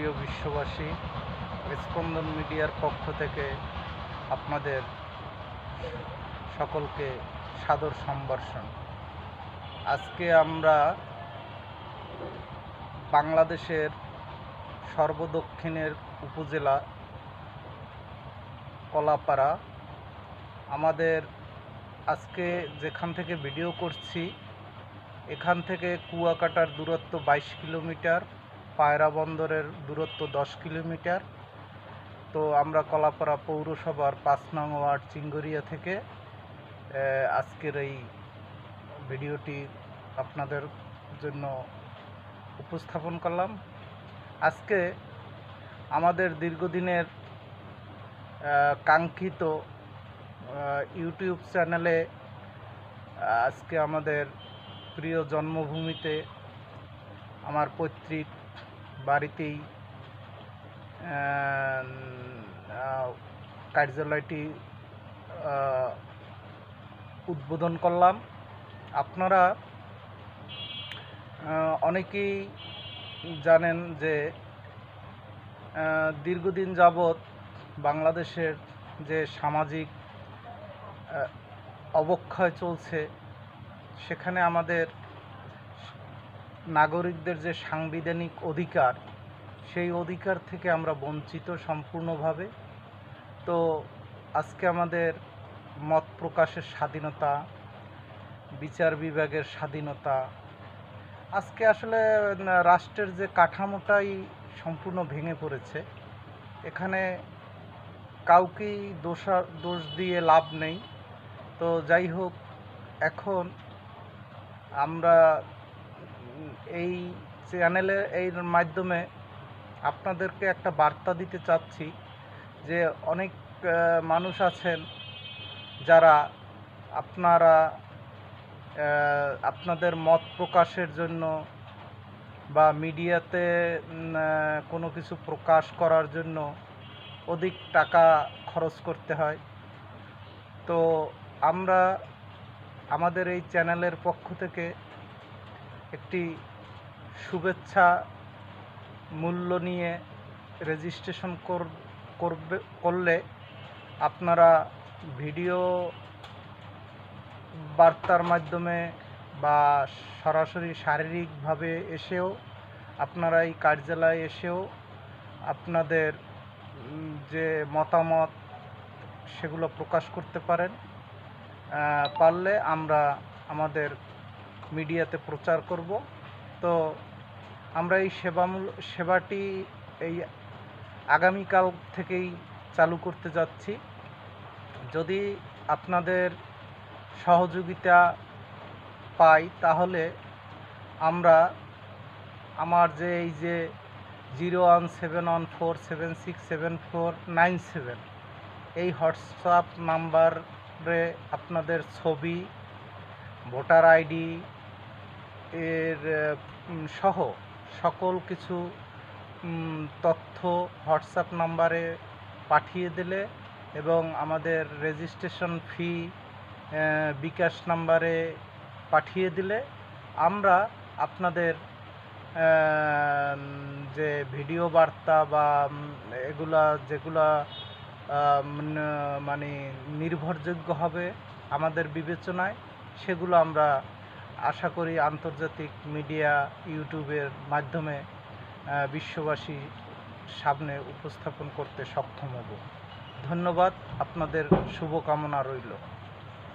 প্রিয় বিশ্ববাসী, স্পন্দন মিডিয়ার পক্ষ থেকে আপনাদের সকলকে সাদর সম্ভাষণ। আজকে আমরা বাংলাদেশের সর্বদক্ষিণের উপজেলা কলাপাড়া, আমাদের আজকে যেখান থেকে ভিডিও করছি এখান থেকে কুয়াকাটার দূরত্ব 22 কিলোমিটার, পায়রা বন্দরের দূরত্ব 10 কিলোমিটার। তো আমরা কলাপাড়া পৌরসভার 5 নং ওয়ার্ড চিঙ্গরিয়া থেকে আজকের এই ভিডিওটি আপনাদের জন্য উপস্থাপন করলাম। আজকে আমাদের দীর্ঘদিনের কাঙ্ক্ষিত ইউটিউব চ্যানেলে আজকে আমাদের প্রিয় জন্মভূমিতে আমার পৈতৃক বাড়িতেই কার্যালয়টি উদ্বোধন করলাম। আপনারা অনেকেই জানেন যে দীর্ঘদিন যাবৎ বাংলাদেশের যে সামাজিক অবক্ষয় চলছে, সেখানে আমাদের নাগরিকদের যে সাংবিধানিক অধিকার, সেই অধিকার থেকে আমরা বঞ্চিত সম্পূর্ণভাবে। তো আজকে আমাদের মত প্রকাশের স্বাধীনতা, বিচার বিভাগের স্বাধীনতা, আজকে আসলে রাষ্ট্রের যে কাঠামোটাই সম্পূর্ণ ভেঙে পড়েছে। এখানে কাউকেই দোষ দিয়ে লাভ নেই। তো যাই হোক, এখন আমরা এই চ্যানেলে এর মাধ্যমে আপনাদেরকে একটা বার্তা দিতে চাচ্ছি যে অনেক মানুষ আছেন যারা আপনাদের মত প্রকাশের জন্য বা মিডিয়াতে কোনো কিছু প্রকাশ করার জন্য অধিক টাকা খরচ করতে হয়। তো আমরা আমাদের এই চ্যানেলের পক্ষ থেকে একটি শুভেচ্ছা মূল্য নিয়ে রেজিস্ট্রেশন করলে আপনারা ভিডিও বার্তার মাধ্যমে বা সরাসরি শারীরিকভাবে এসেও আপনারা এই কার্যালয়ে এসেও আপনাদের যে মতামত সেগুলো প্রকাশ করতে পারেন। পারলে আমরা আমাদের মিডিয়াতে প্রচার করব। তো আমরা এই সেবাটি এই আগামীকাল থেকেই চালু করতে যাচ্ছি। যদি আপনাদের সহযোগিতা পাই তাহলে আমরা আমার যে এই যে 01714767497 এই হোয়াটসঅ্যাপ নাম্বারে আপনাদের ছবি, ভোটার আইডি এর সহ সকল কিছু তথ্য হোয়াটসঅ্যাপ নাম্বারে পাঠিয়ে দিলে এবং আমাদের রেজিস্ট্রেশন ফি বিকাশ নাম্বারে পাঠিয়ে দিলে আমরা আপনাদের যে ভিডিও বার্তা বা যেগুলা মানে নির্ভরযোগ্য হবে আমাদের বিবেচনায়, সেগুলো আমরা আশা করি আন্তর্জাতিক মিডিয়া ইউটিউবের মাধ্যমে বিশ্ববাসীর সামনে উপস্থাপন করতে সক্ষম হব। ধন্যবাদ, আপনাদের শুভকামনা রইল।